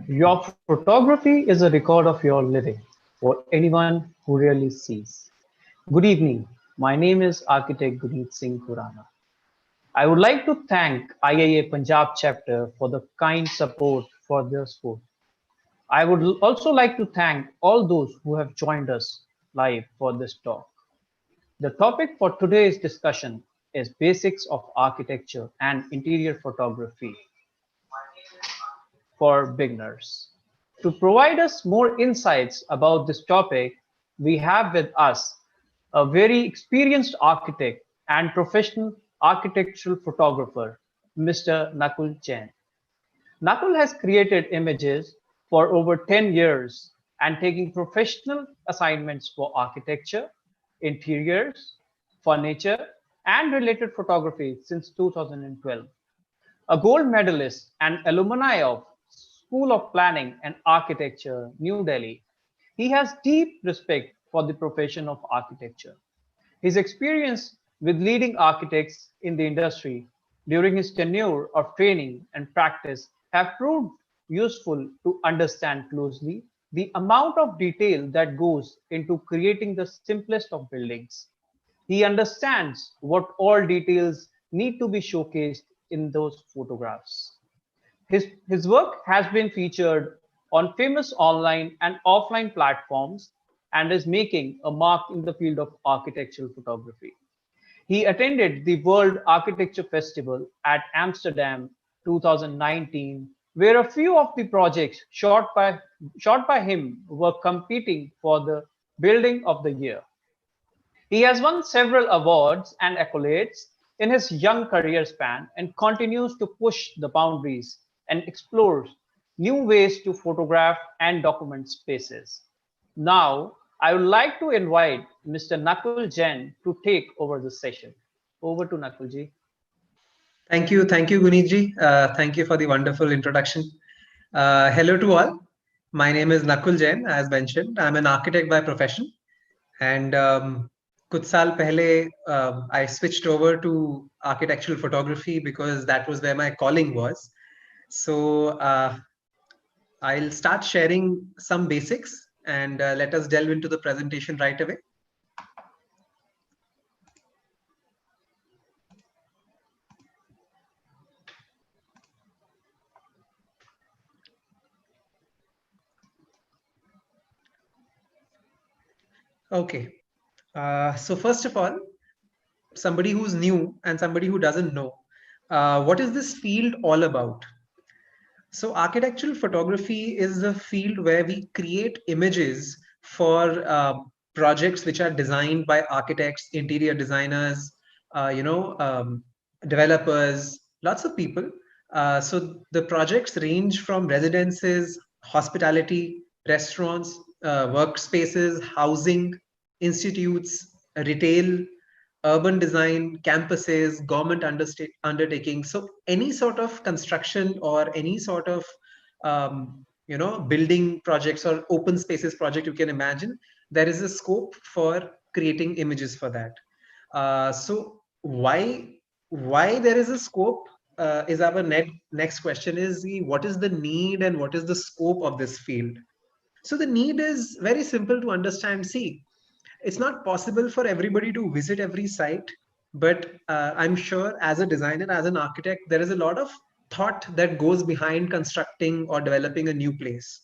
Your photography is a record of your living for anyone who really sees. Good evening. My name is Architect Guneet Singh Khurana. I would like to thank IIA Punjab chapter for the kind support for this sport. I would also like to thank all those who have joined us live for this talk. The topic for today's discussion is basics of architecture and interior photography for beginners. To provide us more insights about this topic, we have with us a very experienced architect and professional architectural photographer, Mr. Nakul Jain. Nakul has created images for over 10 years and taking professional assignments for architecture, interiors, furniture, and related photography since 2012. A gold medalist and alumni of School of Planning and Architecture, New Delhi, he has deep respect for the profession of architecture. His experience with leading architects in the industry during his tenure of training and practice have proved useful to understand closely the amount of detail that goes into creating the simplest of buildings. He understands what all details need to be showcased in those photographs. His work has been featured on famous online and offline platforms and is making a mark in the field of architectural photography. He attended the World Architecture Festival at Amsterdam 2019, where a few of the projects shot by him were competing for the Building of the Year. He has won several awards and accolades in his young career span and continues to push the boundaries and explores new ways to photograph and document spaces. Now, I would like to invite Mr. Nakul Jain to take over the session. Over to Nakulji. Thank you, Gunitji. Thank you for the wonderful introduction. Hello to all. My name is Nakul Jain, as mentioned. I'm an architect by profession, and kuch saal pehle I switched over to architectural photography because that was where my calling was. So I'll start sharing some basics, and let us delve into the presentation right away. Okay. So first of all, somebody who's new and somebody who doesn't know, what is this field all about? So architectural photography is a field where we create images for projects which are designed by architects, interior designers, developers, lots of people. So the projects range from residences, hospitality, restaurants, workspaces, housing, institutes, retail, urban design, campuses, government undertakings. So any sort of construction or any sort of building projects or open spaces project you can imagine, there is a scope for creating images for that. So why there is a scope is our next question is what is the need and what is the scope of this field? So the need is very simple to understand. See, it's not possible for everybody to visit every site, but I'm sure as a designer, as an architect, there is a lot of thought that goes behind constructing or developing a new place.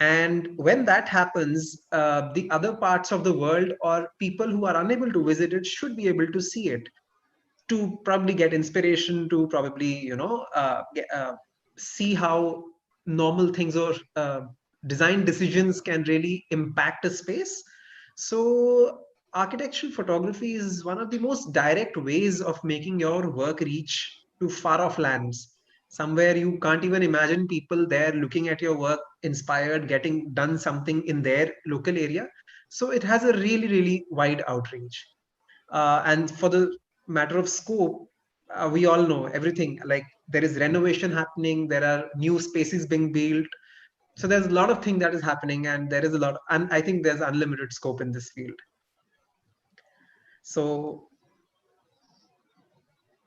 And when that happens, the other parts of the world or people who are unable to visit it should be able to see it, to probably get inspiration, to probably see how normal things or design decisions can really impact a space. So architectural photography is one of the most direct ways of making your work reach to far off lands, somewhere you can't even imagine, people there looking at your work, inspired, getting done something in their local area. So it has a really wide outreach. And for the matter of scope, we all know everything, like there is renovation happening, there are new spaces being built, so there's a lot of things that is happening, and there is a lot, and I think there's unlimited scope in this field. So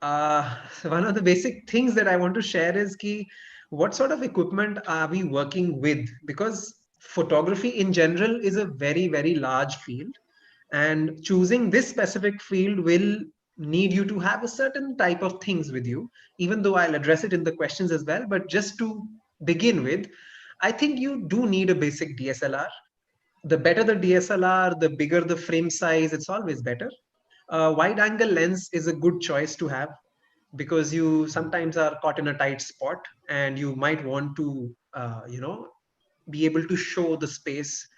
one of the basic things that I want to share is key, what sort of equipment are we working with? Because photography in general is a very, very large field, and choosing this specific field will need you to have a certain type of things with you, even though I'll address it in the questions as well. But just to begin with, I think you do need a basic DSLR. The better the DSLR, the bigger the frame size, it's always better. Wide angle lens is a good choice to have, because you sometimes are caught in a tight spot and you might want to be able to show the space.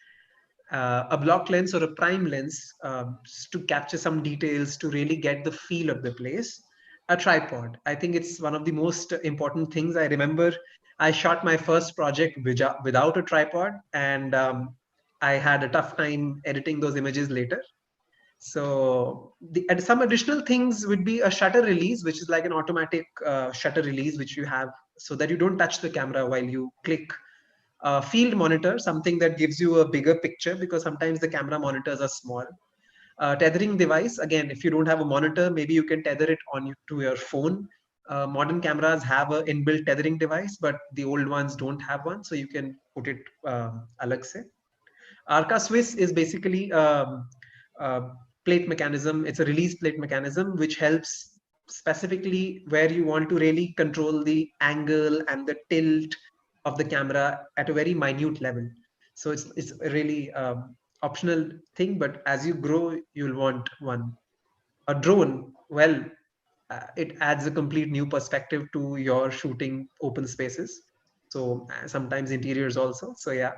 A block lens or a prime lens, to capture some details, to really get the feel of the place. A tripod, I think it's one of the most important things. I remember I shot my first project without a tripod, and I had a tough time editing those images later. So and some additional things would be a shutter release, which is like an automatic shutter release, which you have so that you don't touch the camera while you click. Field monitor, something that gives you a bigger picture, because sometimes the camera monitors are small. Tethering device, again, if you don't have a monitor, maybe you can tether it to your phone. Modern cameras have an inbuilt tethering device, but the old ones don't have one, so you can put it alag se. Arca Swiss is basically a plate mechanism. It's a release plate mechanism which helps specifically where you want to really control the angle and the tilt of the camera at a very minute level. So it's a really optional thing, but as you grow, you'll want one. A drone, well, it adds a complete new perspective to your shooting open spaces. So sometimes interiors also. So yeah,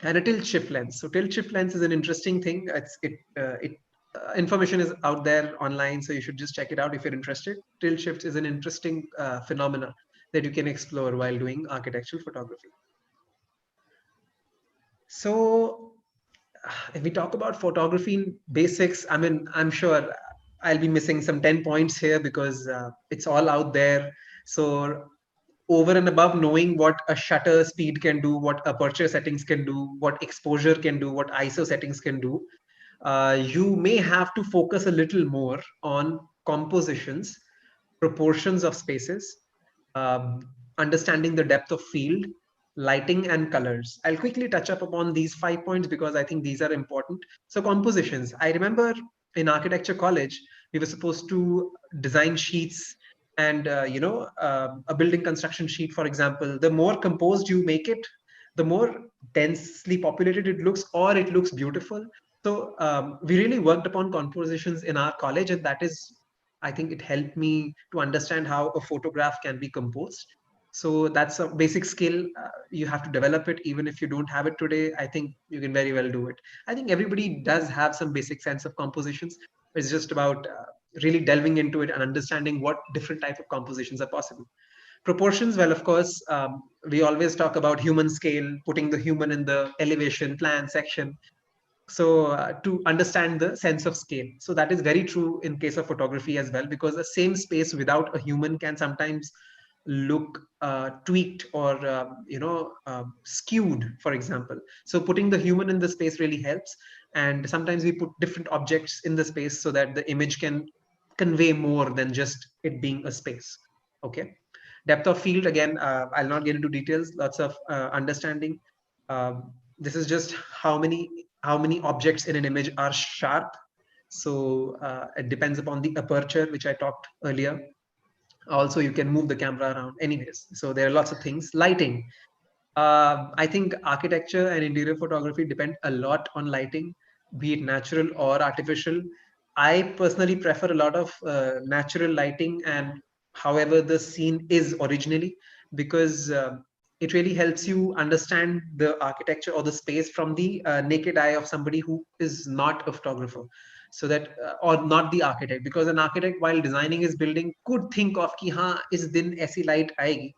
and a tilt shift lens. So tilt shift lens is an interesting thing. Information is out there online, so you should just check it out if you're interested. Tilt shift is an interesting phenomena that you can explore while doing architectural photography. So if we talk about photography in basics, I mean, I'm sure I'll be missing some 10 points here because it's all out there. So over and above knowing what a shutter speed can do, what aperture settings can do, what exposure can do, what ISO settings can do, you may have to focus a little more on compositions, proportions of spaces, um, understanding the depth of field, lighting, and colors. I'll quickly touch up upon these 5 points because I think these are important. So compositions. I remember in architecture college, we were supposed to design sheets, and a building construction sheet, for example, the more composed you make it, the more densely populated it looks, or it looks beautiful. So we really worked upon compositions in our college, and that is, I think it helped me to understand how a photograph can be composed. So that's a basic skill. You have to develop it. Even if you don't have it today, I think you can very well do it. I think everybody does have some basic sense of compositions. It's just about really delving into it and understanding what different type of compositions are possible. Proportions, well, of course, we always talk about human scale, putting the human in the elevation plan section. So to understand the sense of scale, so that is very true in case of photography as well, because the same space without a human can sometimes look tweaked or skewed, for example. So putting the human in the space really helps, and sometimes we put different objects in the space so that the image can convey more than just it being a space. Okay. Depth of field, again, I'll not get into details. Lots of understanding. This is just how many objects in an image are sharp. So it depends upon the aperture, which I talked earlier. Also, you can move the camera around. Anyways, so there are lots of things. Lighting. I think architecture and interior photography depend a lot on lighting, be it natural or artificial. I personally prefer a lot of natural lighting, and however the scene is originally, because it really helps you understand the architecture or the space from the naked eye of somebody who is not a photographer. So that or not the architect, because an architect while designing his building could think of ki ha is din aisi light aayegi,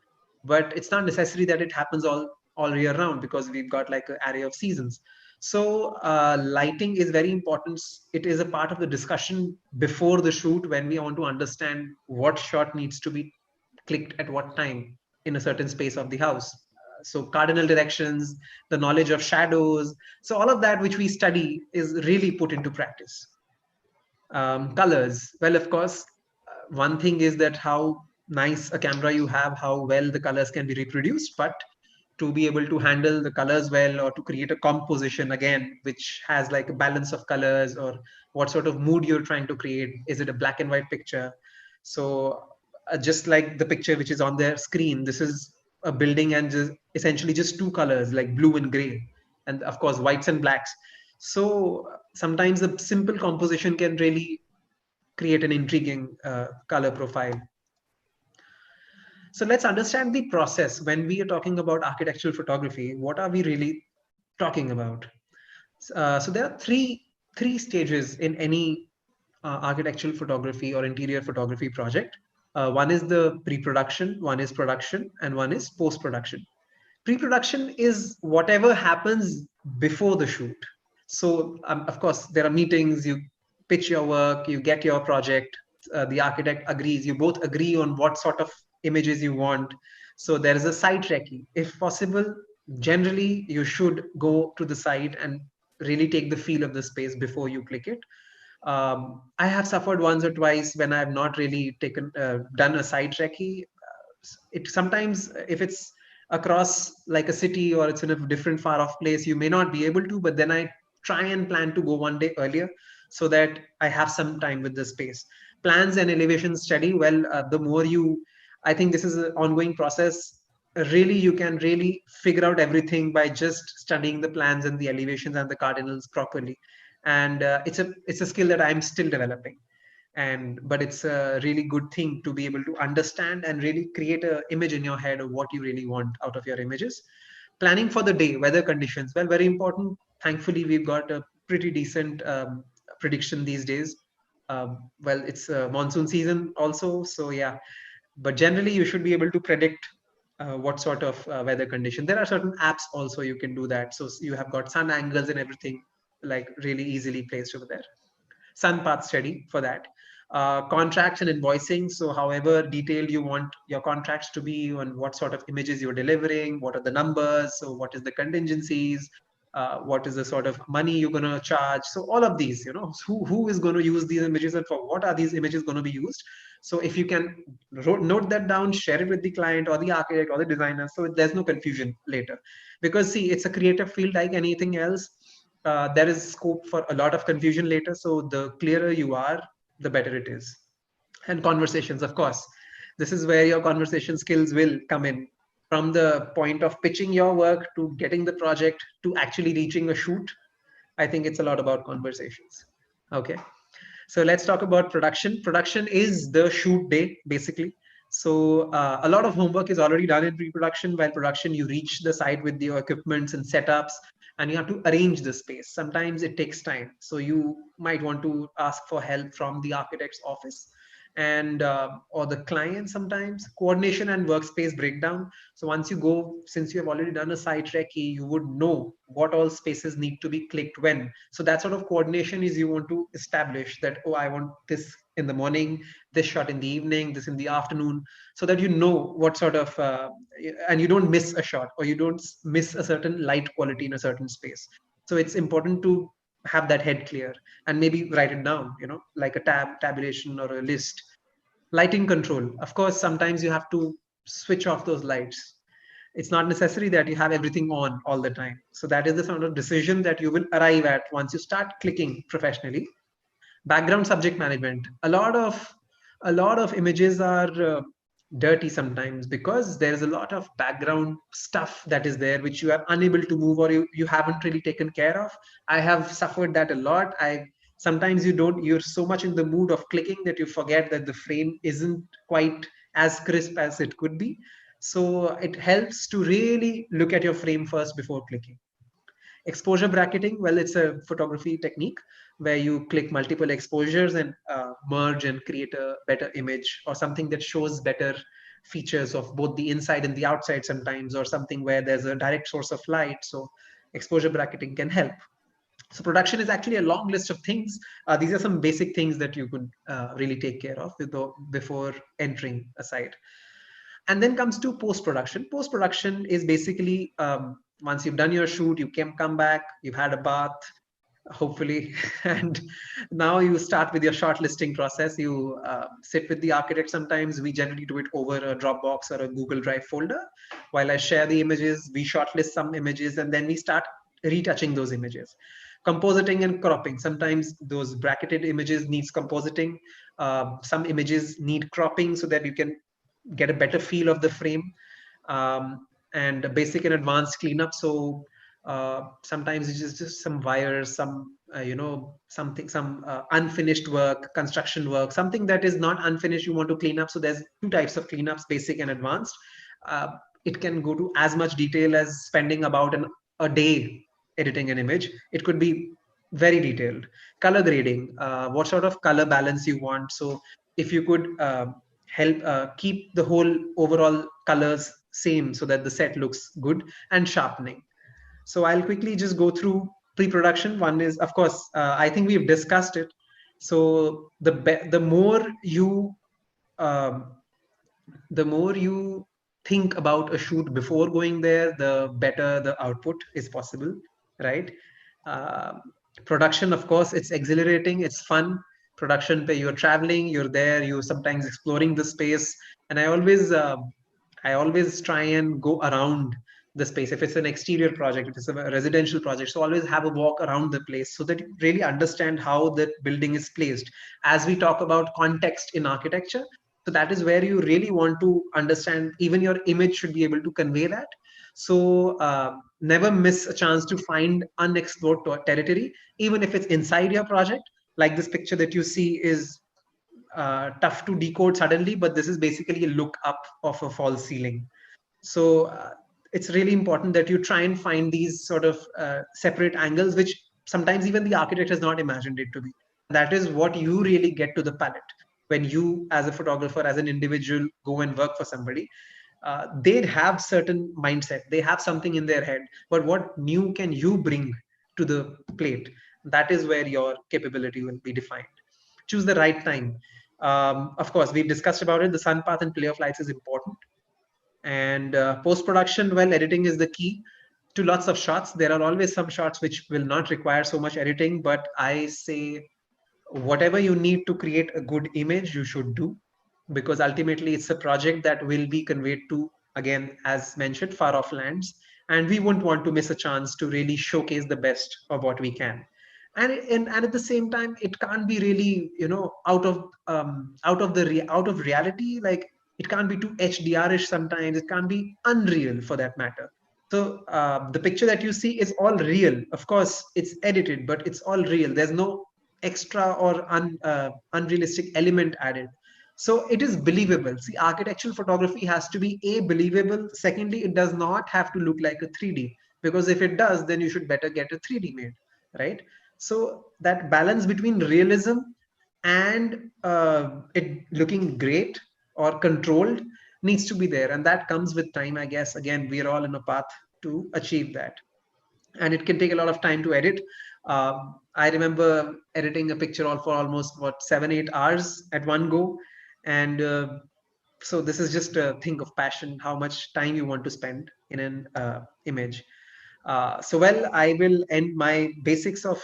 but it's not necessary that it happens all year round, because we've got like an array of seasons. So lighting is very important. It is a part of the discussion before the shoot, when we want to understand what shot needs to be clicked at what time in a certain space of the house. So cardinal directions, the knowledge of shadows, so all of that which we study is really put into practice. Colors, well, of course, one thing is that how nice a camera you have, how well the colors can be reproduced, but to be able to handle the colors well, or to create a composition again which has like a balance of colors, or what sort of mood you're trying to create. Is it a black and white picture? So just like the picture which is on their screen, this is a building and just essentially just two colors like blue and gray, and of course whites and blacks. So sometimes a simple composition can really create an intriguing color profile. So let's understand the process. When we are talking about architectural photography, what are we really talking about? So there are three stages in any architectural photography or interior photography project. One is the pre-production, one is production, and one is post-production. Pre-production is whatever happens before the shoot. So of course there are meetings, you pitch your work, you get your project, the architect agrees, you both agree on what sort of images you want. So there is a site recce. If possible, generally you should go to the site and really take the feel of the space before you click it. I have suffered once or twice when I have not really done a site recce. It sometimes, if it's across like a city or it's in a different far off place, you may not be able to, but then I try and plan to go one day earlier so that I have some time with the space. Plans and elevation study, well, the more you, I think this is an ongoing process. Really, you can really figure out everything by just studying the plans and the elevations and the cardinals properly. And it's a skill that I'm still developing. And but it's a really good thing to be able to understand and really create an image in your head of what you really want out of your images. Planning for the day, weather conditions, well, very important. Thankfully we've got a pretty decent prediction these days. Well, it's monsoon season also, so yeah. But generally you should be able to predict what sort of weather condition. There are certain apps also you can do that, so you have got sun angles and everything like really easily placed over there. Sun path study for that. Contracts and invoicing. So however detailed you want your contracts to be, on what sort of images you're delivering, what are the numbers, so what is the contingencies, what is the sort of money you're going to charge. So all of these, who is going to use these images and for what are these images going to be used. So if you can note that down, share it with the client or the architect or the designer, so there's no confusion later. Because see, it's a creative field like anything else. There is scope for a lot of confusion later. So the clearer you are, the better it is. And conversations, of course. This is where your conversation skills will come in. From the point of pitching your work to getting the project to actually reaching a shoot, I think it's a lot about conversations. Okay. So let's talk about production. Production is the shoot day, basically. So a lot of homework is already done in pre-production. While production, you reach the site with your equipments and setups, and you have to arrange the space. Sometimes it takes time. So you might want to ask for help from the architect's office and or the client sometimes. Coordination and workspace breakdown. So once you go, since you have already done a site recce, you would know what all spaces need to be clicked when. So that sort of coordination is you want to establish that, oh, I want this in the morning, this shot in the evening, this in the afternoon, so that you know what sort of, and you don't miss a shot or you don't miss a certain light quality in a certain space. So it's important to have that head clear and maybe write it down, like a tabulation or a list. Lighting control, of course, sometimes you have to switch off those lights. It's not necessary that you have everything on all the time. So that is the sort of decision that you will arrive at once you start clicking professionally. Background subject management, a lot of images are dirty sometimes because there is a lot of background stuff that is there which you are unable to move, or you haven't really taken care of. I have suffered that a lot. I Sometimes you're so much in the mood of clicking that you forget that the frame isn't quite as crisp as it could be. So it helps to really look at your frame first before clicking. Exposure bracketing, well, it's a photography technique where you click multiple exposures and merge and create a better image, or something that shows better features of both the inside and the outside sometimes, or something where there's a direct source of light. So exposure bracketing can help. So production is actually a long list of things. These are some basic things that you could really take care of before entering a site. And then comes to post-production. Post-production is basically once you've done your shoot, you can come back, you've had a bath, hopefully. And now you start with your shortlisting process. You sit with the architect. Sometimes we generally do it over a Dropbox or a Google Drive folder. While I share the images, we shortlist some images, and then we start retouching those images. Compositing and cropping. Sometimes those bracketed images needs compositing. Some images need cropping so that you can get a better feel of the frame. And basic and advanced cleanup. So sometimes it's just some wires, some something, some unfinished work, construction work, something that is not unfinished you want to clean up. So there's two types of cleanups, basic and advanced. uh, it can go to as much detail as spending about a day editing an image. It could be very detailed. Color grading, what sort of color balance you want. So if you could help keep the whole overall colors same so that the set looks good. And sharpening. So I'll quickly just go through pre-production. One is, of course, I think we've discussed it. So the more you um, the more you think about a shoot before going there, the better the output is possible, right? Uh, Production, of course, it's exhilarating, it's fun. Production, you're traveling, you're there, you're sometimes exploring the space, and I always try and go around the space. If it's an exterior project, if it's a residential project, so always have a walk around the place so that you really understand how the building is placed. As we talk about context in architecture, so that is where you really want to understand. Even your image should be able to convey that. So never miss a chance to find unexplored territory, even if it's inside your project. Like this picture that you see is tough to decode suddenly, but this is basically a look up of a false ceiling. So it's really important that you try and find these sort of separate angles, which sometimes even the architect has not imagined it to be. That is what you really get to the palette when you, as a photographer, as an individual, go and work for somebody. They'd have certain mindset, they have something in their head, but what new can you bring to the plate? That is where your capability will be defined. Choose the right time. Of course, we've discussed about it. The sun path and play of lights is important. And post production, well, editing is the key to lots of shots. There are always some shots which will not require so much editing, but I say whatever you need to create a good image, you should do, because ultimately it's a project that will be conveyed to, again, as mentioned, far off lands, and we wouldn't want to miss a chance to really showcase the best of what we can. And at the same time, it can't be really, out of reality. Like, it can't be too HDR-ish sometimes. It can't be unreal for that matter. So the picture that you see is all real. Of course, it's edited, but it's all real. There's no extra or unrealistic element added. So it is believable. See, architectural photography has to be believable. Secondly, it does not have to look like a 3D, because if it does, then you should better get a 3D made, right? So that balance between realism and it looking great or controlled needs to be there, and that comes with time, I guess. Again, we are all in a path to achieve that, and it can take a lot of time to edit. I remember editing a picture all for almost 7-8 hours at one go, and so this is just a thing of passion, how much time you want to spend in an image. So well, I will end my basics of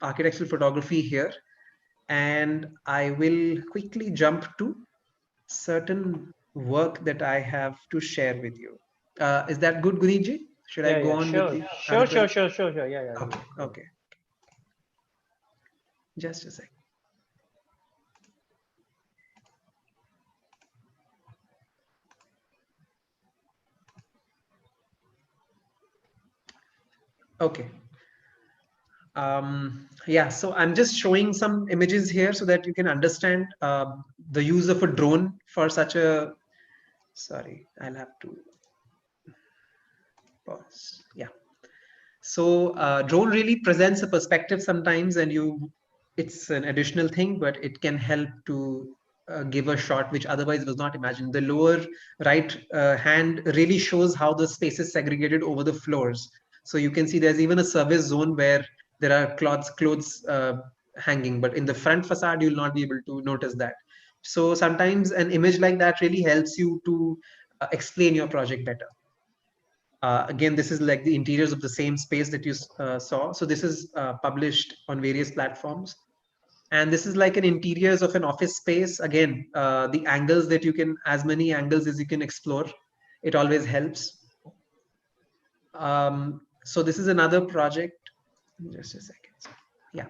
architectural photography here, and I will quickly jump to certain work that I have to share with you. Is that good, Guniji? Should I go on with the other Sure. Yeah. Okay, okay. Just a sec. Okay. Yeah, so I'm just showing some images here so that you can understand the use of a drone for such a, sorry, I'll have to pause. Yeah. So drone really presents a perspective sometimes, and it's an additional thing, but it can help to give a shot which otherwise was not imagined. The lower right hand really shows how the space is segregated over the floors. So you can see there's even a service zone where there are clothes hanging, but in the front facade, you'll not be able to notice that. So sometimes an image like that really helps you to explain your project better. Again, this is like the interiors of the same space that you saw. So this is published on various platforms. And this is like an interiors of an office space. Again, the angles that you can, as many angles as you can explore, it always helps. So this is another project. Just a second. Yeah.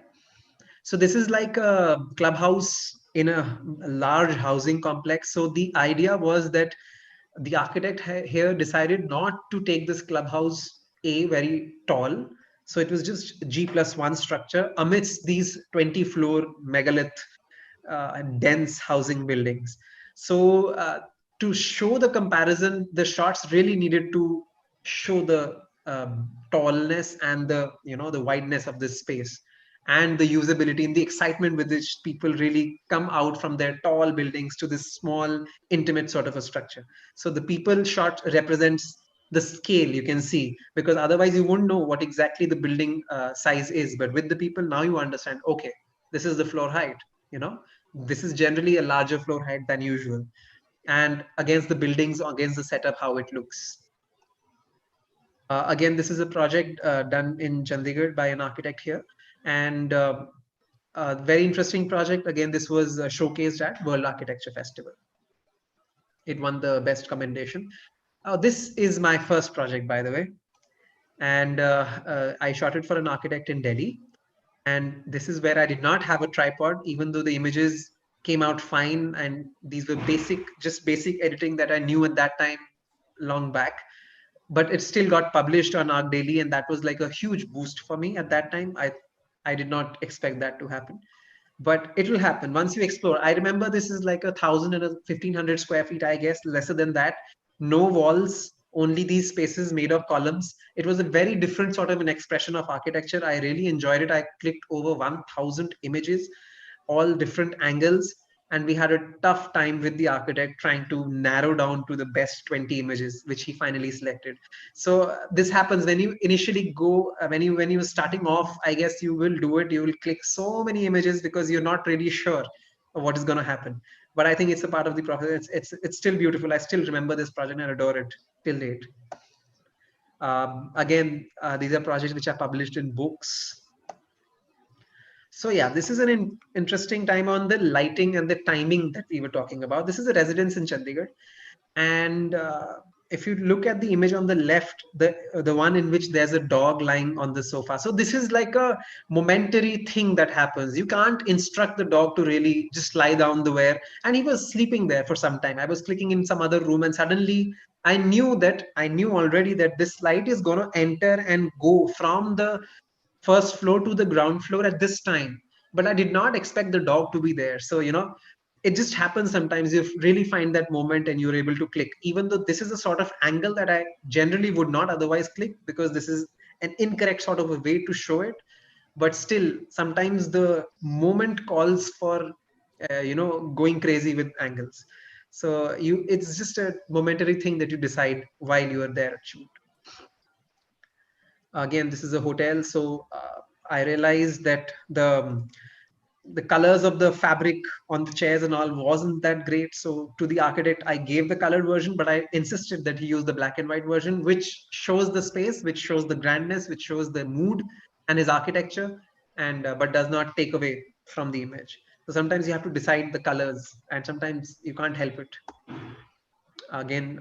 So this is like a clubhouse in a large housing complex. So the idea was that the architect here decided not to take this clubhouse A very tall. So it was just G+1 structure amidst these 20-floor megalith dense housing buildings. So to show the comparison, the shots really needed to show the tallness and the the wideness of this space and the usability and the excitement with which people really come out from their tall buildings to this small intimate sort of a structure. So the people shot represents the scale, you can see, because otherwise you won't know what exactly the building size is, but with the people now you understand, okay, this is the floor height, this is generally a larger floor height than usual, and against the buildings, against the setup, how it looks. Again, this is a project done in Chandigarh by an architect here, and a very interesting project. Again, this was showcased at World Architecture Festival. It won the best commendation. This is my first project, by the way, and I shot it for an architect in Delhi. And this is where I did not have a tripod, even though the images came out fine, and these were just basic editing that I knew at that time, long back. But it still got published on Arc Daily, and that was like a huge boost for me at that time. I did not expect that to happen, but it will happen once you explore. I remember this is like 1,000 and 1,500 square feet, I guess, lesser than that. No walls, only these spaces made of columns. It was a very different sort of an expression of architecture. I really enjoyed it. I clicked over 1,000 images, all different angles, and we had a tough time with the architect trying to narrow down to the best 20 images which he finally selected. So this happens when you initially go, when you starting off, I guess you will do it, you will click so many images because you're not really sure of what is going to happen. But I think it's a part of the process. It's still beautiful. I still remember this project and adore it till date. Again, these are projects which are published in books. So yeah, this is an interesting time on the lighting and the timing that we were talking about. This is a residence in Chandigarh, and if you look at the image on the left, the one in which there's a dog lying on the sofa. So this is like a momentary thing that happens. You can't instruct the dog to really just lie down there. And he was sleeping there for some time. I was clicking in some other room, and suddenly I knew already that this light is going to enter and go from the first floor to the ground floor at this time, but I did not expect the dog to be there. So it just happens sometimes. You really find that moment and you're able to click, even though this is a sort of angle that I generally would not otherwise click, because this is an incorrect sort of a way to show it. But still, sometimes the moment calls for going crazy with angles. So it's just a momentary thing that you decide while you are there at shoot. Again, this is a hotel, so I realized that the colors of the fabric on the chairs and all wasn't that great. So to the architect, I gave the colored version, but I insisted that he use the black and white version, which shows the space, which shows the grandness, which shows the mood and his architecture, and but does not take away from the image. So sometimes you have to decide the colors, and sometimes you can't help it. Again,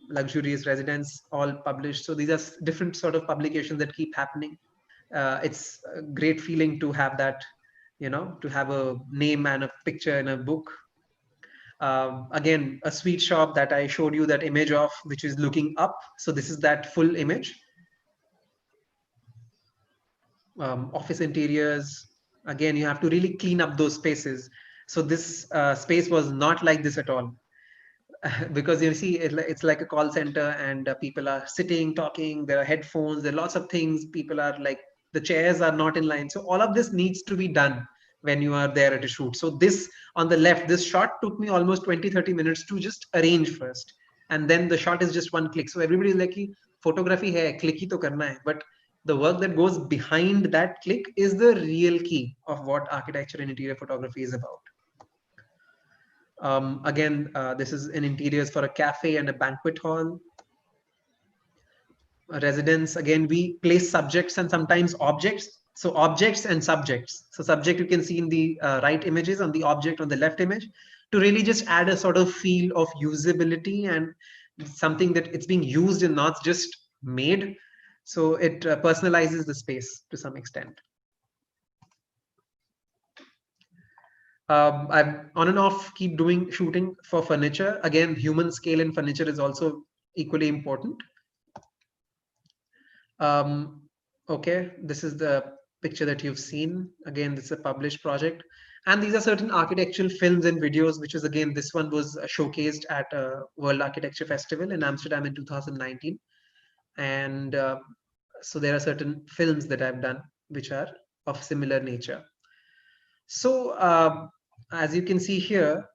luxurious residence, all published. So these are different sort of publications that keep happening. It's a great feeling to have that, to have a name and a picture in a book. Again, a sweet shop that I showed you that image of, which is looking up. So this is that full image. Office interiors. Again, you have to really clean up those spaces. So this space was not like this at all. Because you see, it's like a call center, and people are sitting, talking, there are headphones, there are lots of things. People are like, the chairs are not in line. So all of this needs to be done when you are there at a shoot. So this on the left, this shot took me almost 20-30 minutes to just arrange first. And then the shot is just one click. So everybody's like, photography hai, click hi to karna hai. But the work that goes behind that click is the real key of what architecture and interior photography is about. Again, this is an interiors for a cafe and a banquet hall. residence, again, we place subjects and sometimes objects. So objects and subjects. So subject you can see in the right images, on the object on the left image, to really just add a sort of feel of usability and something that it's being used and not just made. So it personalizes the space to some extent. I've on and off keep doing shooting for furniture. Again, human scale in furniture is also equally important. Okay, this is the picture that you've seen. Again, this is a published project. And these are certain architectural films and videos, which is again, this one was showcased at a World Architecture Festival in Amsterdam in 2019. And so there are certain films that I've done, which are of similar nature. So as you can see here,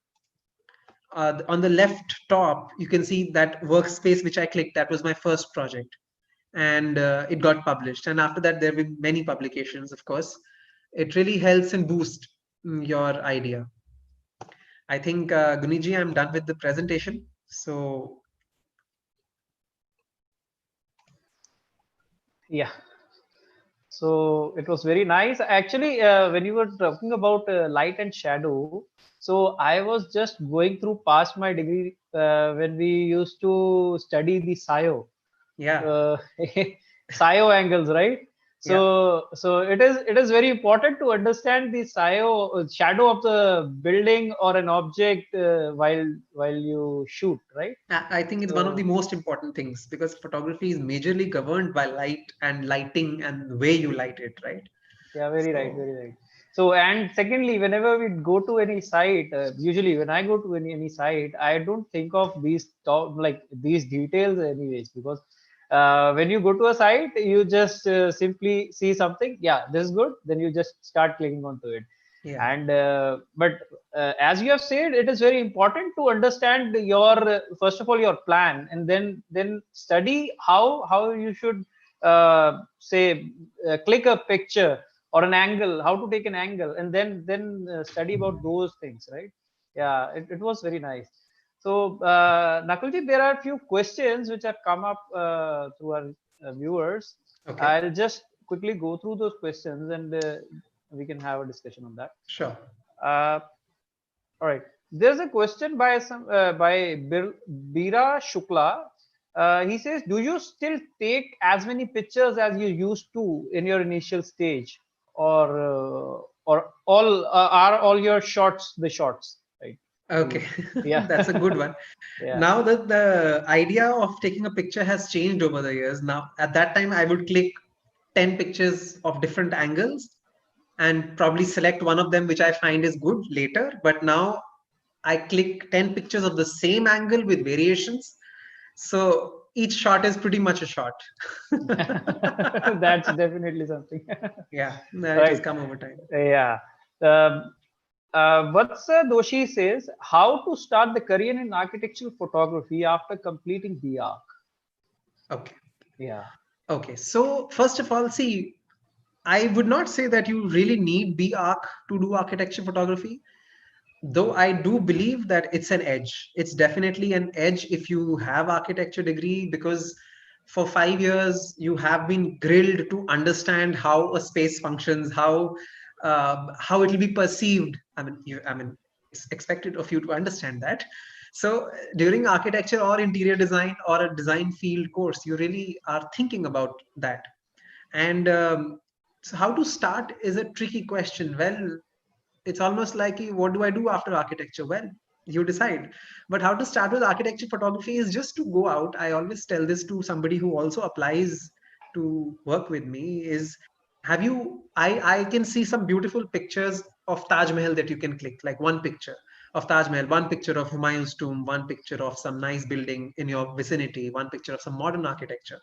on the left top, you can see that workspace, which I clicked, that was my first project. And it got published. And after that, there have been many publications, of course. It really helps and boosts your idea. I think, Guniji, I'm done with the presentation. So Yeah. So it was very nice. Actually, when you were talking about light and shadow, so I was just going through past my degree when we used to study the SIO, yeah, SIO angles, right? yeah. So it is very important to understand the SIO shadow of the building or an object while you shoot, right? I think it's one of the So most important things because photography is majorly governed by light and lighting and the way you light it, right? yeah, very right, So very right. So, and secondly, whenever we go to any site, usually when I go to any site, I don't think of these like these details anyways, because when you go to a site, you just simply see something, yeah, this is good, then you just start clicking onto it. yeah, And but as you have said, it is very important to understand your first of all your plan, and then study how you should say click a picture or an angle, how to take an angle, and then study about those things, right? Yeah, it was very nice. So Nakulji, there are a few questions which have come up through our viewers. okay, I'll just quickly go through those questions, and we can have a discussion on that. sure. uh, all right, there's a question by Bira Shukla. He says, do you still take as many pictures as you used to in your initial stage, or all are all your shots the shots, right? Okay, Yeah. that's a good one. Yeah. Now that the idea of taking a picture has changed over the years. Now, at that time, I would click 10 pictures of different angles and probably select one of them which I find is good later. But now I click 10 pictures of the same angle with variations. So each shot is pretty much a shot. That's definitely something. Yeah, it has Right. come over time. Yeah. Um, Vatsa Doshi says, how to start the career in architectural photography after completing the arc? Okay. Yeah. Okay. So first of all, see, I would not say that you really need BArch to do architecture photography, though I do believe that it's an edge. It's definitely an edge if you have architecture degree, because for 5 years you have been grilled to understand how a space functions, how it will be perceived. I mean, it's expected of you to understand that. So during architecture or interior design or a design field course, you really are thinking about that. And so how to start is a tricky question. Well, it's almost like, what do I do after architecture? Well, you decide. But how to start with architecture photography is just to go out. I always tell this to somebody who also applies to work with me is, have you, I can see some beautiful pictures of Taj Mahal that you can click, like one picture of Taj Mahal, one picture of Humayun's tomb, one picture of some nice building in your vicinity, one picture of some modern architecture.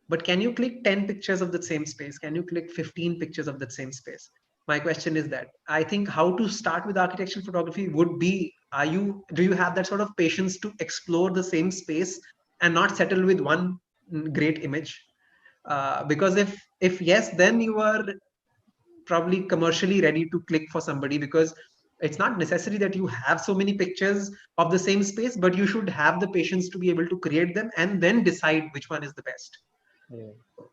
But can you click 10 pictures of the same space? Can you click 15 pictures of that same space? My question is that I think how to start with architectural photography would be, do you have that sort of patience to explore the same space and not settle with one great image? Because if yes, then you are probably commercially ready to click for somebody, because it's not necessary that you have so many pictures of the same space, but you should have the patience to be able to create them and then decide which one is the best. Yeah.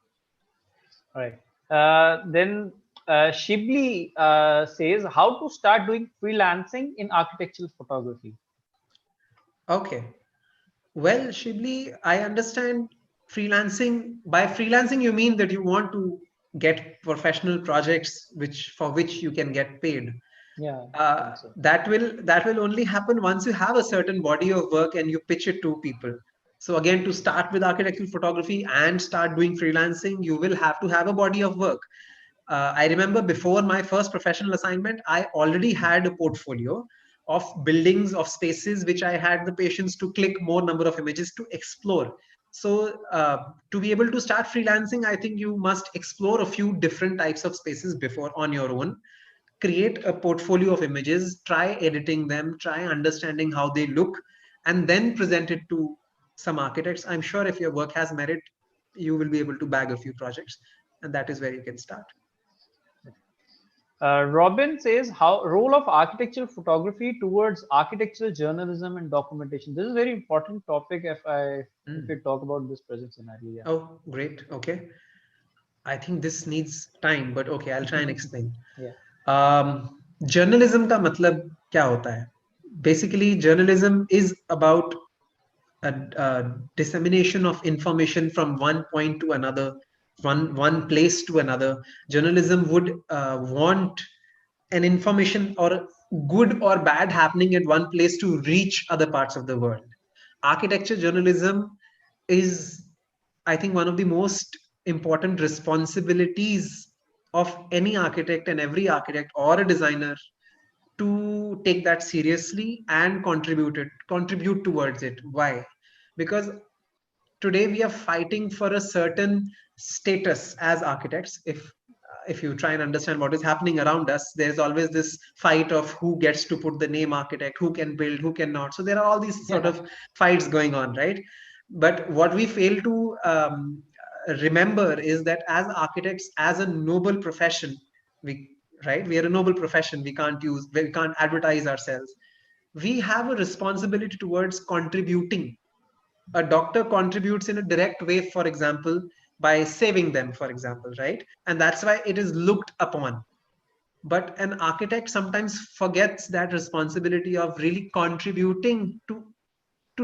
All right. Then Shibli says how to start doing freelancing in architectural photography. Okay. Well, Shibli, I understand freelancing. By freelancing, you mean that you want to get professional projects which you can get paid. Yeah, I think so. That will only happen once you have a certain body of work and you pitch it to people. So again, to start with architectural photography and start doing freelancing, you will have to have a body of work. I remember before my first professional assignment, I already had a portfolio of buildings, of spaces which I had the patience to click more number of images to explore. So to be able to start freelancing, I think you must explore a few different types of spaces before on your own, create a portfolio of images, try editing them, try understanding how they look, and then present it to some architects. I'm sure if your work has merit, you will be able to bag a few projects, and that is where you can start. Robin says how role of architectural photography towards architectural journalism and documentation. This is a very important topic if we Mm. talk about this present scenario. Yeah. Oh, great. Okay. I think this needs time, but okay, I'll try and explain. Yeah. Journalism का मतलब क्या होता है? Basically, journalism is about a dissemination of information from one point to another, one place to another. Journalism would want an information or good or bad happening at one place to reach other parts of the world. Architecture journalism is, I think, one of the most important responsibilities of any architect and every architect or a designer to take that seriously and contribute towards it. Why? Because today we are fighting for a certain status as architects. If you try and understand what is happening around us, there's always this fight of who gets to put the name architect, who can build, who cannot. So there are all these sort Yeah. of fights going on, right? But what we fail to remember is that as architects, as a noble profession, we right, we are a noble profession. We can't advertise ourselves. We have a responsibility towards contributing. A doctor contributes in a direct way, for example, by saving them, for example, right? And that's why it is looked upon. But an architect sometimes forgets that responsibility of really contributing to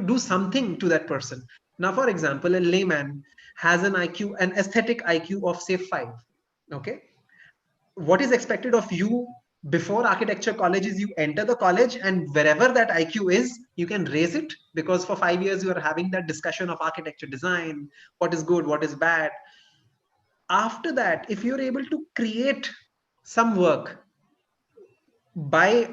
do something to that person. Now, for example, a layman has an aesthetic IQ of say 5. Okay, what is expected of you before architecture college is you enter the college, and wherever that IQ is, you can raise it, because for 5 years you are having that discussion of architecture design, what is good, what is bad. After that, if you're able to create some work by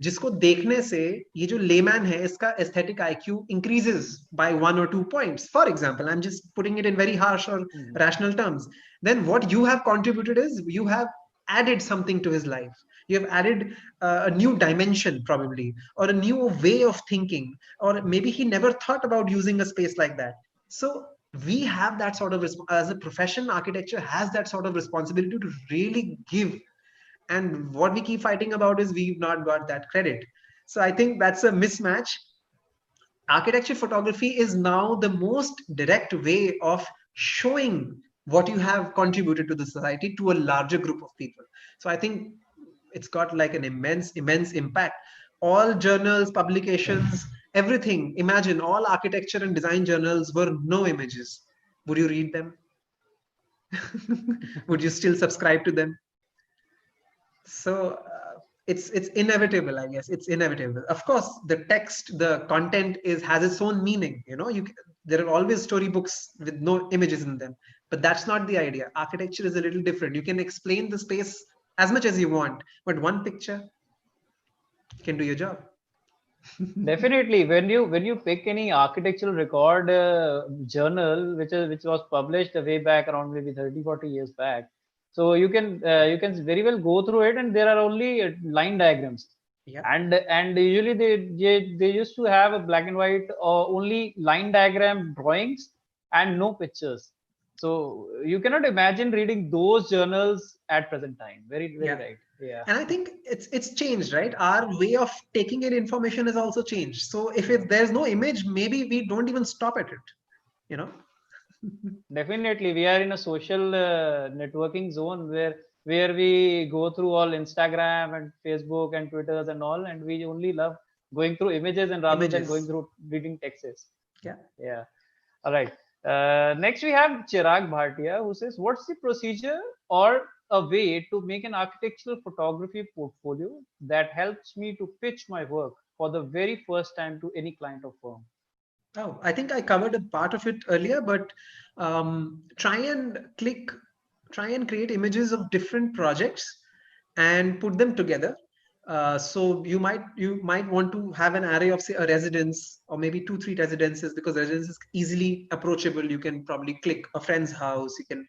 जिसको देखने से ये जो layman है इसका aesthetic IQ increases by 1 or 2 points, for example, I'm just putting it in very harsh or Mhm. rational terms, then what you have contributed is you have added something to his life. You have added a new dimension, probably, or a new way of thinking, or maybe he never thought about using a space like that. So we have that sort of as a profession, architecture has that sort of responsibility to really give, and what we keep fighting about is we've not got that credit. So I think that's a mismatch. Architecture photography is now the most direct way of showing what you have contributed to the society, to a larger group of people. So I think it's got like an immense impact. All journals, publications, everything, imagine all architecture and design journals were no images. Would you read them? Would you still subscribe to them? So it's inevitable, I guess. It's inevitable. Of course, the text, the content is has its own meaning. There are always storybooks with no images in them, but that's not the idea. Architecture is a little different. You can explain the space as much as you want, but one picture can do your job. Definitely, when you pick any architectural record journal which was published way back around maybe 30-40 years back, so you can very well go through it, and there are only line diagrams, Yeah. and usually they used to have a black and white or only line diagram drawings and no pictures. So you cannot imagine reading those journals at present time. Very Yeah. right. Yeah. And I think it's changed, right? Our way of taking in information has also changed. So if Yeah. there's no image, maybe we don't even stop at it, you know. Definitely, we are in a social networking zone where we go through all Instagram and Facebook and Twitters and all, and we only love going through images and rather than going Images. through reading texts. Yeah. Yeah. All right. Next, we have Chirag Bhatia who says, "What's the procedure or a way to make an architectural photography portfolio that helps me to pitch my work for the very first time to any client or firm?" Oh, I think I covered a part of it earlier, but try and try and create images of different projects and put them together. So you might want to have an array of, say, a residence or maybe two, three residences, because residence is easily approachable. You can probably click a friend's house. You can,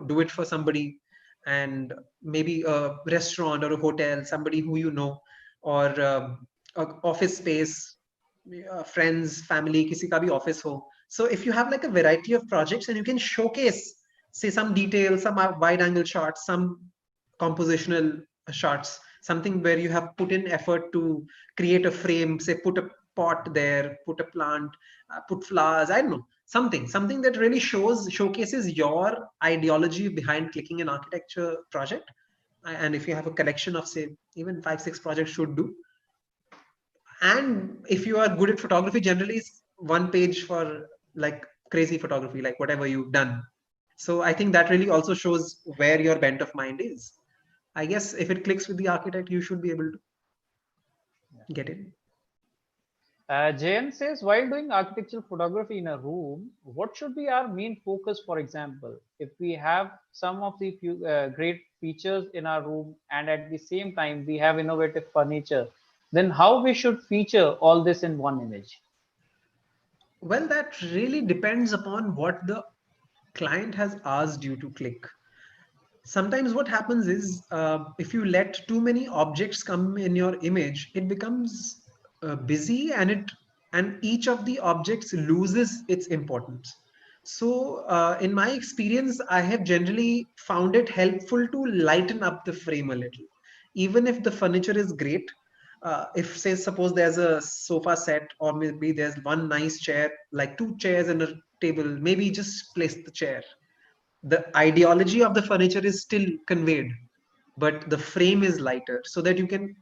do it for somebody, and maybe a restaurant or a hotel, somebody who you know, or a office space, friends, family, किसी का भी office हो. So if you have like a variety of projects and you can showcase, say, some details, some wide angle shots, some compositional shots, something where you have put in effort to create a frame, say, put a pot there, put a plant, put flowers, I don't know, something that really showcases your ideology behind clicking an architecture project. And if you have a collection of, say, even 5 6 projects should do. And if you are good at photography, generally it's one page for like crazy photography, like whatever you've done. So I think that really also shows where your bent of mind is. I guess if it clicks with the architect, you should be able to get it. Jayan says, while doing architectural photography in a room, what should be our main focus? For example, if we have some of the great features in our room and at the same time we have innovative furniture, then how we should feature all this in one image? Well, that really depends upon what the client has asked you to click. Sometimes what happens is, if you let too many objects come in your image, it becomes busy, and each of the objects loses its importance. So in my experience, I have generally found it helpful to lighten up the frame a little, even if the furniture is great. If, say, suppose there's a sofa set, or maybe there's one nice chair, like two chairs and a table, maybe just place the chair. The ideology of the furniture is still conveyed, but the frame is lighter, so that you can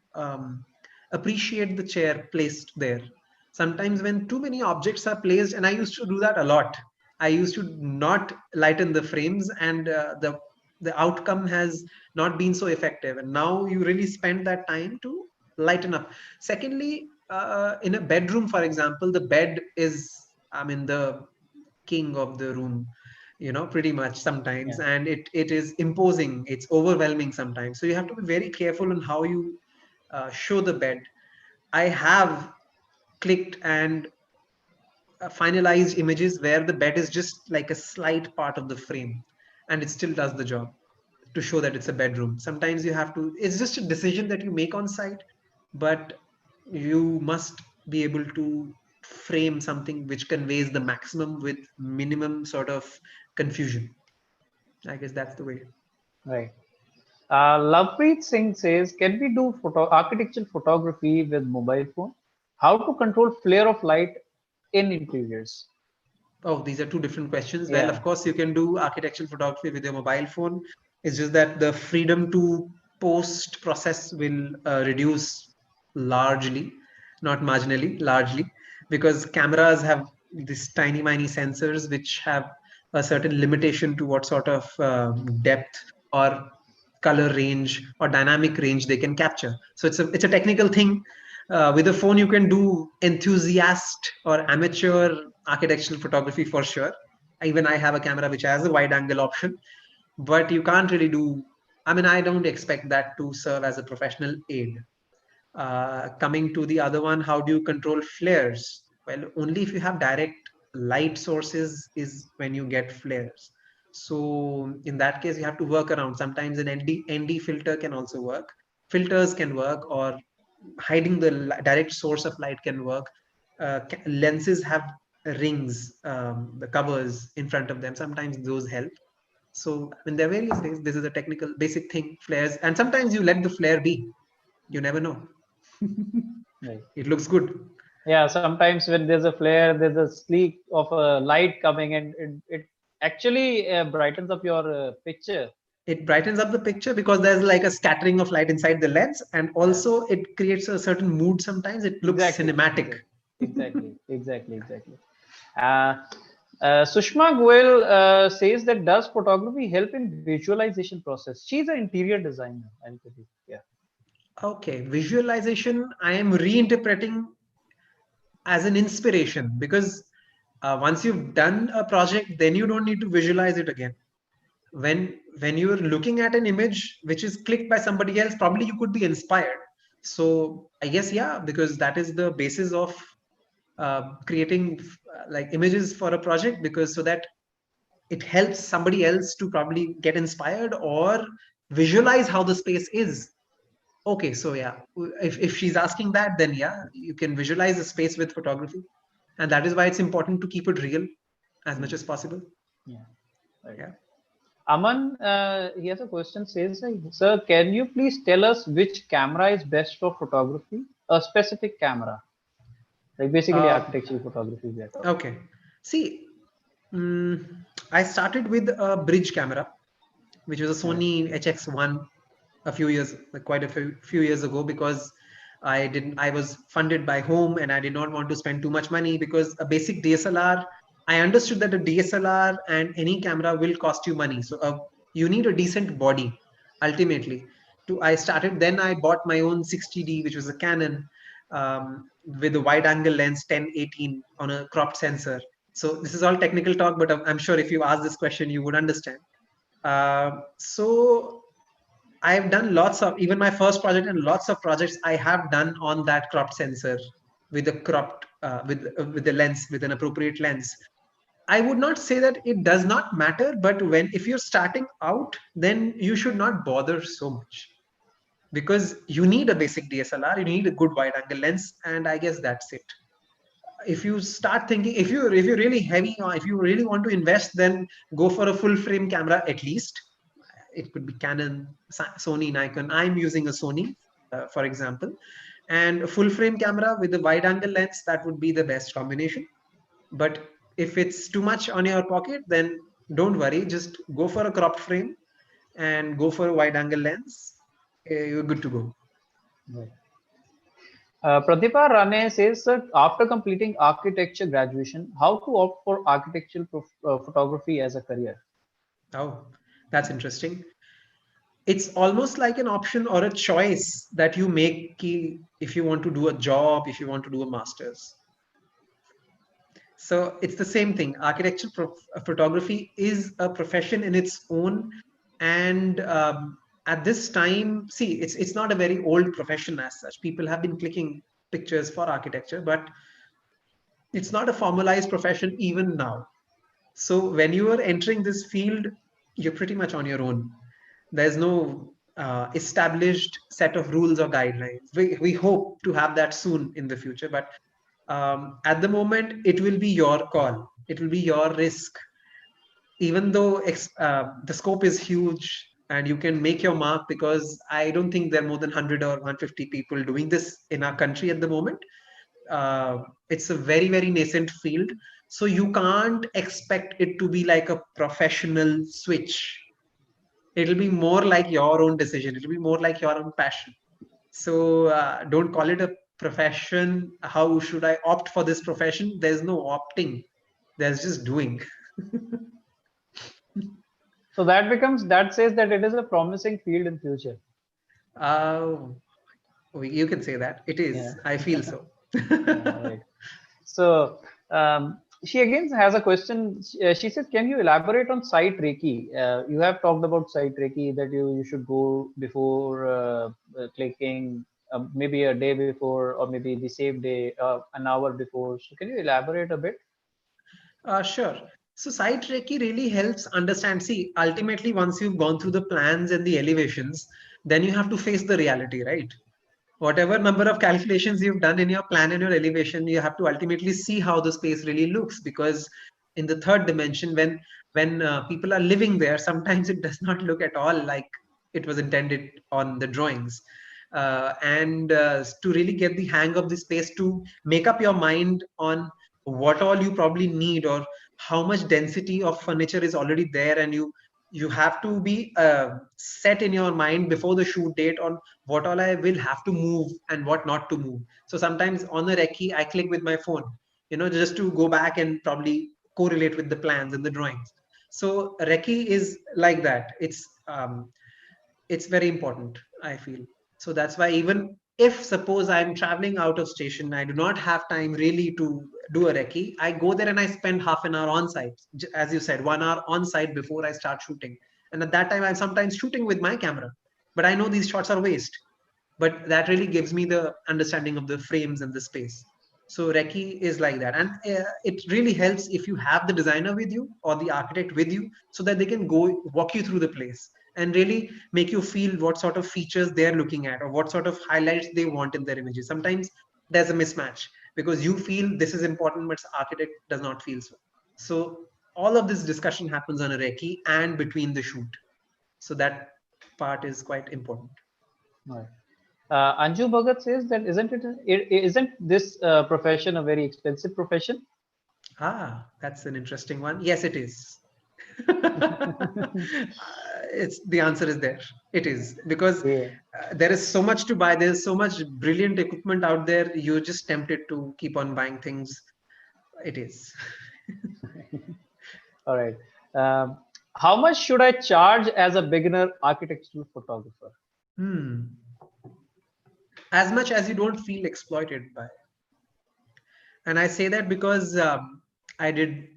appreciate the chair placed there. Sometimes when too many objects are placed, and I used to do that a lot, I used to not lighten the frames, and the outcome has not been so effective, and now you really spend that time to lighten up. Secondly, in a bedroom, for example, the bed is, I mean, the king of the room, pretty much sometimes, Yeah. and it is imposing, it's overwhelming sometimes, so you have to be very careful on how you show the bed. I have clicked and finalized images where the bed is just like a slight part of the frame, and it still does the job to show that it's a bedroom. Sometimes you have to, it's just a decision that you make on site, but you must be able to frame something which conveys the maximum with minimum sort of confusion. I guess that's the way. Right. Lovepreet Singh says, can we do architectural photography with mobile phone? How to control flare of light in interiors? Oh, these are two different questions. Well, Yeah. of course, you can do architectural photography with your mobile phone. It's just that the freedom to post process will reduce largely, not marginally, largely, because cameras have these tiny, tiny sensors which have a certain limitation to what sort of depth or color range or dynamic range they can capture. So it's a technical thing. With a phone, you can do enthusiast or amateur architectural photography for sure. Even I have a camera which has a wide angle option, but you can't really do. I mean, I don't expect that to serve as a professional aid. Coming to the other one, how do you control flares? Well, only if you have direct light sources is when you get flares. So in that case, you have to work around. Sometimes an ND filter can also work. Filters can work, or hiding the direct source of light can work. Lenses have rings, the covers in front of them. Sometimes those help. So I mean, there are various ways. This is a technical basic thing, flares, and sometimes you let the flare be. You never know. Right. It looks good. Yeah, sometimes when there's a flare, there's a streak of a light coming, and it actually brightens up your picture. It brightens up the picture because there's like a scattering of light inside the lens, and Yeah, also it creates a certain mood. Sometimes it looks exactly, cinematic. exactly, exactly. Uh, Sushma Goel says that does photography help in visualization process? She's an interior designer, I believe. Yeah. Okay, visualization, I am reinterpreting as an inspiration, because once you've done a project, then you don't need to visualize it again. When you're looking at an image which is clicked by somebody else, probably you could be inspired. So I guess, yeah, because that is the basis of creating like images for a project, because so that it helps somebody else to probably get inspired or visualize how the space is. Okay, so yeah, if she's asking that, then yeah, you can visualize the space with photography, and that is why it's important to keep it real as much as possible. Yeah. Right. Yeah. Aman, he has a question. Says, "Sir, can you please tell us which camera is best for photography? A specific camera, like basically Uh, architectural photography we are talking." okay. See, mm, I started with a bridge camera, which was a Right. Sony HX1 a few years, like quite a few years ago, because I was funded by home and I did not want to spend too much money, because a basic DSLR, I understood that a DSLR and any camera will cost you money. So you need a decent body ultimately. I started, then I bought my own 60D, which was a Canon, with a wide angle lens 10-18 on a cropped sensor. So this is all technical talk, but I'm sure if you ask this question, you would understand. So I've done lots of, even my first project and lots of projects I have done on that cropped sensor, with a cropped with the lens, with an appropriate lens. I would not say that it does not matter, but if you're starting out, then you should not bother so much, because you need a basic DSLR, you need a good wide angle lens, and I guess that's it. If you start thinking, if you're really heavy, or if you really want to invest, then go for a full frame camera at least. It could be Canon, Sony, Nikon. I'm using a Sony, for example, and a full frame camera with a wide angle lens, that would be the best combination. But if it's too much on your pocket, then don't worry, just go for a cropped frame and go for a wide angle lens. You're good to go. Right. Pratibha Rane says that after completing architecture graduation, how to opt for architectural photography as a career? Oh, that's interesting. It's almost like an option or a choice that you make if you want to do a job, if you want to do a master's. So it's the same thing. Architecture photography is a profession in its own, and at this time, see, it's not a very old profession as such. People have been clicking pictures for architecture, but it's not a formalized profession even now. So when you are entering this field, you're pretty much on your own. There's no established set of rules or guidelines. We hope to have that soon in the future, but at the moment, it will be your call. It will be your risk. Even though the scope is huge and you can make your mark, because I don't think there are more than 100 or 150 people doing this in our country at the moment. It's a very, very nascent field. So you can't expect it to be like a professional switch. It'll be more like your own decision. It'll be more like your own passion. So don't call it a profession. How should I opt for this profession? There's no opting. There's just doing. So that says that it is a promising field in future. Uh, you can say that. It Yeah. is. I feel so. Yeah, right. So she again has a question. She says, "Can you elaborate on site Reiki? You have talked about site Reiki that you should go before clicking, maybe a day before, or maybe the same day, an hour before. So can you elaborate a bit?" Sure. So site Reiki really helps understand. See, ultimately, once you've gone through the plans and the elevations, then you have to face the reality, right? Whatever number of calculations you've done in your plan and your elevation, you have to ultimately see how the space really looks, because in the third dimension, when people are living there, sometimes it does not look at all like it was intended on the drawings. to really get the hang of the space, to make up your mind on what all you probably need, or how much density of furniture is already there, and you have to be set in your mind before the shoot date on what all I will have to move and what not to move. So sometimes on the recce I click with my phone, just to go back and probably correlate with the plans and the drawings. So recce is like that. It's very important, I feel. So that's why, even if suppose I'm traveling out of station, I do not have time really to do a recce, I go there and I spend half an hour on site, as you said, 1 hour on site before I start shooting. And at that time I'm sometimes shooting with my camera, but I know these shots are waste, but that really gives me the understanding of the frames and the space. So recce is like that. And it really helps if you have the designer with you or the architect with you, so that they can go walk you through the place and really make you feel what sort of features they're looking at, or what sort of highlights they want in their images. Sometimes there's a mismatch because you feel this is important, but the architect does not feel so. So all of this discussion happens on a recce and between the shoot. So that part is quite important. Right. Anju Bhagat says that isn't this profession a very expensive profession? That's an interesting one. Yes, it is. It's the answer is there. It is, because Yeah. there is so much to buy. There's so much brilliant equipment out there. You're just tempted to keep on buying things. It is. All right. How much should I charge as a beginner architectural photographer? As much as you don't feel exploited by. And I say that because I did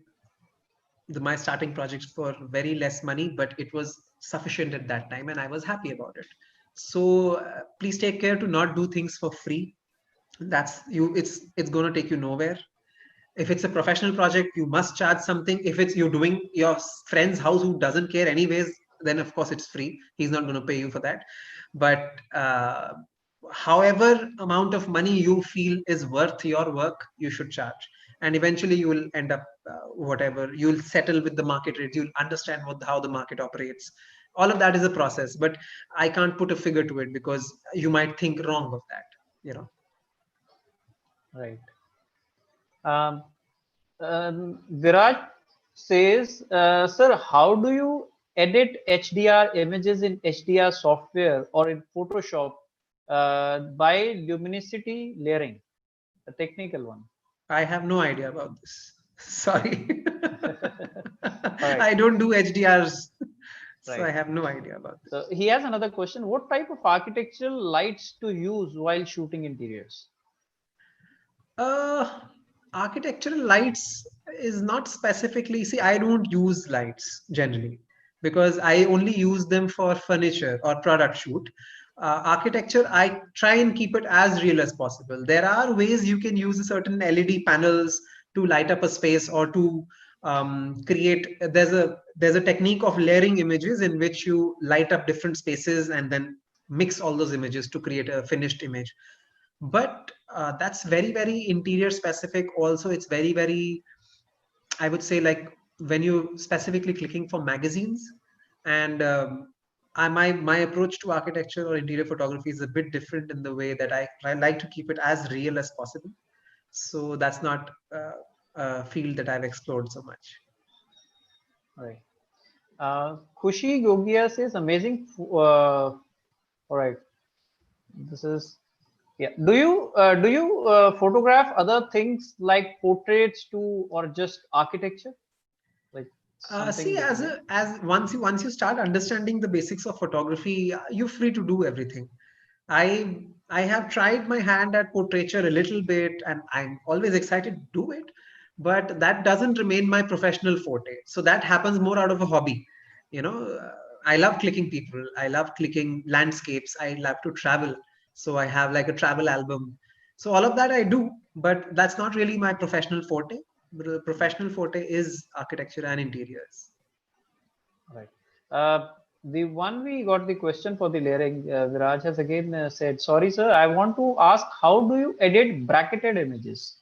my starting projects for very less money, but it was sufficient at that time and I was happy about it. So please take care to not do things for free. It's going to take you nowhere. If it's a professional project, you must charge something. If it's you're doing your friend's house who doesn't care anyways, then of course it's free. He's not going to pay you for that. But however amount of money you feel is worth your work, you should charge. And eventually you will end up whatever, you'll settle with the market rate. You'll understand how the market operates. All of that is a process, but I can't put a figure to it because you might think wrong of that. Right. Viraj says, sir, how do you edit HDR images in HDR software or in Photoshop by luminosity layering? A technical one. I have no idea about this. Sorry. Right. I don't do HDRs. So Right. I have no idea about this. So he has another question. What type of architectural lights to use while shooting interiors? Architectural lights is not specifically, see, I don't use lights generally because I only use them for furniture or product shoot. Architecture, I try and keep it as real as possible. There are ways you can use certain LED panels to light up a space, or to create. There's a technique of layering images in which you light up different spaces and then mix all those images to create a finished image. But that's very, very interior specific. Also, it's very, very, I would say, like when you specifically clicking for magazines. And my approach to architecture or interior photography is a bit different in the way that I like to keep it as real as possible. So that's not a field that I've explored so much. Right. Khushi Gogia says, amazing. All right. This is, yeah. Do you photograph other things like portraits too, or just architecture? Like See, something that you do? as once you start understanding the basics of photography, you're free to do everything. I have tried my hand at portraiture a little bit, and I'm always excited to do it, but that doesn't remain my professional forte. So that happens more out of a hobby. You know, I love clicking people. I love clicking landscapes. I love to travel. So I have like a travel album. So all of that I do, but that's not really my professional forte. The professional forte is architecture and interiors. Right. The one we got the question for the layering, Viraj has again said, sorry, sir, I want to ask, how do you edit bracketed images?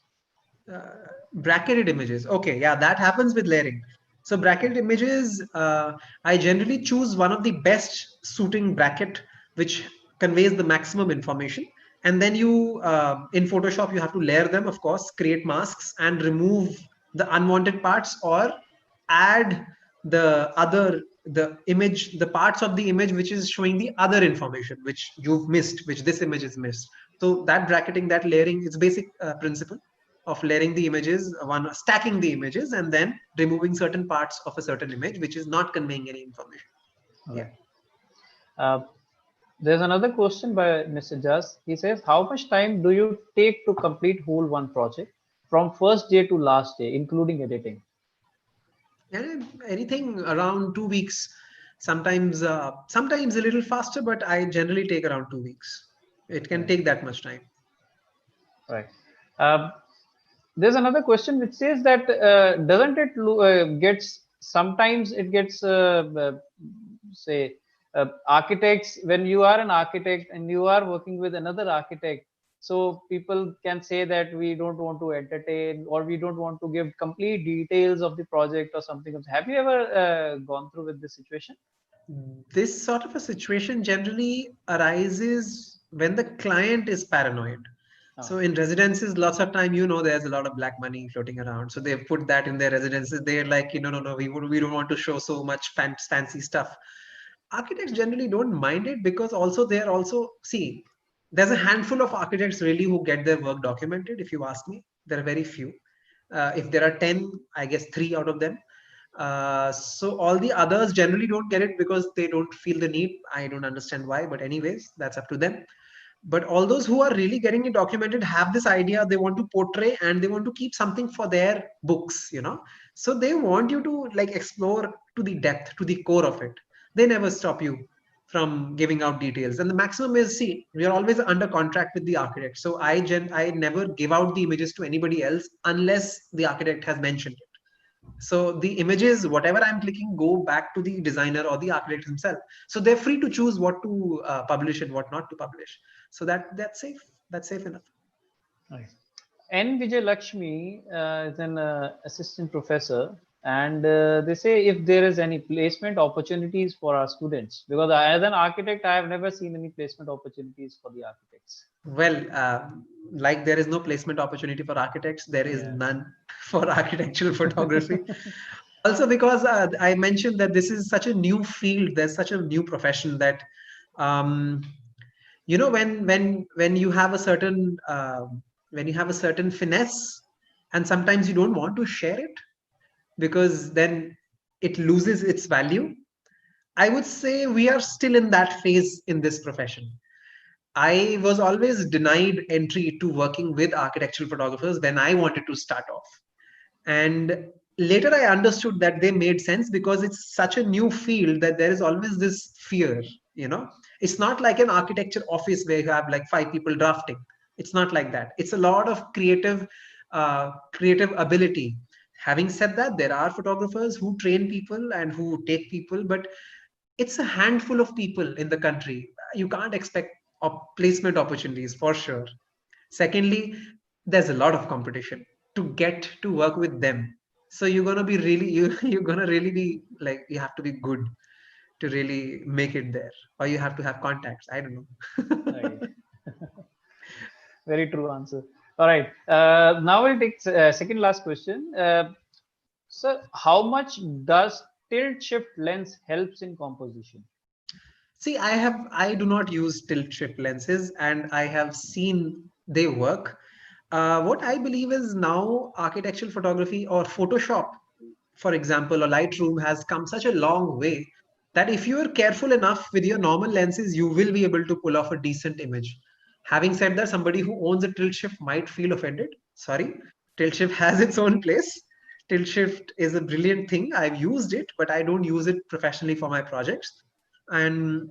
Bracketed images. Okay, yeah, that happens with layering. So bracketed images, I generally choose one of the best suiting bracket, which conveys the maximum information. And then you, in Photoshop, you have to layer them, of course, create masks and remove the unwanted parts, or add the image, the parts of the image which is showing the other information which you've missed, which this image is missed. So that bracketing, that layering, is basic principle of layering the images, one stacking the images, and then removing certain parts of a certain image which is not conveying any information. Okay. There's another question by Mr. Jas. He says, how much time do you take to complete whole one project from first day to last day, including editing? And anything around 2 weeks, sometimes sometimes a little faster, but I generally take around 2 weeks. It can take that much time. Right. There's another question which says that doesn't it gets, sometimes it gets say architects, when you are an architect and you are working with another architect, so people can say that we don't want to entertain, or we don't want to give complete details of the project or something. Have you ever gone through with this situation? This sort of a situation generally arises when the client is paranoid. So in residences, lots of time, there's a lot of black money floating around. So they've put that in their residences. They're like, no, we don't want to show so much fancy stuff. Architects generally don't mind it, because also they're also, see, there's a handful of architects really who get their work documented. If you ask me, there are very few. If there are 10, I guess 3 out of them. So all the others generally don't get it because they don't feel the need. I don't understand why, but anyways, that's up to them. But all those who are really getting it documented have this idea they want to portray, and they want to keep something for their books, so they want you to like explore to the depth, to the core of it. They never stop you from giving out details. And the maximum is, see, we are always under contract with the architect, so I never give out the images to anybody else unless the architect has mentioned it. So the images, whatever I'm clicking, go back to the designer or the architect himself. So they're free to choose what to publish and what not to publish. So that's safe. That's safe enough. Nice. N. Vijay Lakshmi is an assistant professor, and they say if there is any placement opportunities for our students, because as an architect, I have never seen any placement opportunities for the architects. Well, like there is no placement opportunity for architects, there is none for architectural photography. Also, because I mentioned that this is such a new field, there's such a new profession that, when you have a certain finesse, and sometimes you don't want to share it because then it loses its value. I would say we are still in that phase in this profession. I was always denied entry to working with architectural photographers when I wanted to start off. And later I understood that they made sense, because it's such a new field that there is always this fear. It's not like an architecture office where you have like 5 people drafting. It's not like that. It's a lot of creative ability. Having said that, there are photographers who train people and who take people, but it's a handful of people in the country. You can't expect placement opportunities for sure. Secondly, there's a lot of competition to get to work with them. So you're gonna be really you're gonna really be like, you have to be good to really make it there, or you have to have contacts. I don't know. Right. Very true answer. All right. Now we'll take second last question. So, how much does tilt shift lens helps in composition? See, I do not use tilt shift lenses, and I have seen they work. What I believe is now architectural photography or Photoshop, for example, or Lightroom has come such a long way that if you are careful enough with your normal lenses, you will be able to pull off a decent image. Having said that, somebody who owns a tilt shift might feel offended. Sorry, tilt shift has its own place. Tilt shift is a brilliant thing. I've used it, but I don't use it professionally for my projects. And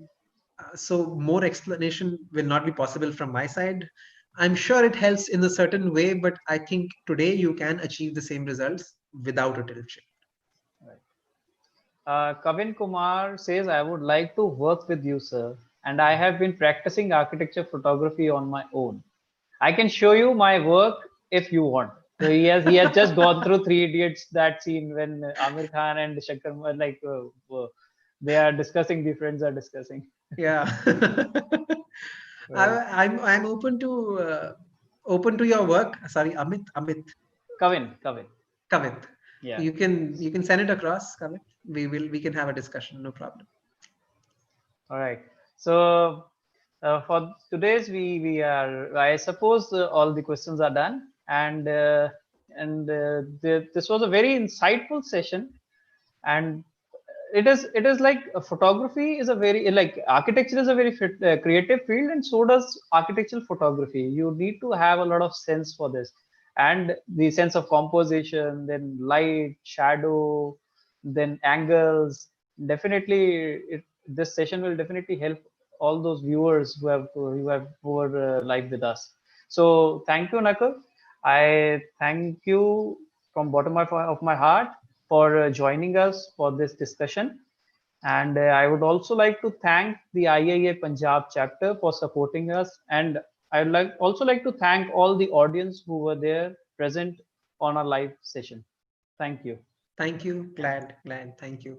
so more explanation will not be possible from my side. I'm sure it helps in a certain way, but I think today you can achieve the same results without a tilt shift. Kavin Kumar says, I would like to work with you, sir, and I have been practicing architecture photography on my own. I can show you my work if you want. So he has just gone through Three Idiots, that scene when Amir Khan and Shankar they are discussing, the friends are discussing. Yeah. I'm open to your work. Sorry, Amit, Kavin. Kavit. Yeah. You can send it across, Kavit. We can have a discussion. No problem. All right. So for today's, we are. I suppose all the questions are done, and this was a very insightful session, and it is like photography is a very, like, architecture is a very creative field, and so does architectural photography. You need to have a lot of sense for this, and the sense of composition, then light, shadow, then angles. Definitely this session will definitely help all those viewers who were live with us. So thank you, Nakul. I thank you from bottom of my heart for joining us for this discussion. And I would also like to thank the IIA Punjab chapter for supporting us. And I'd also like to thank all the audience who were there present on our live session. Thank you. Thank you. Glad. Thank you.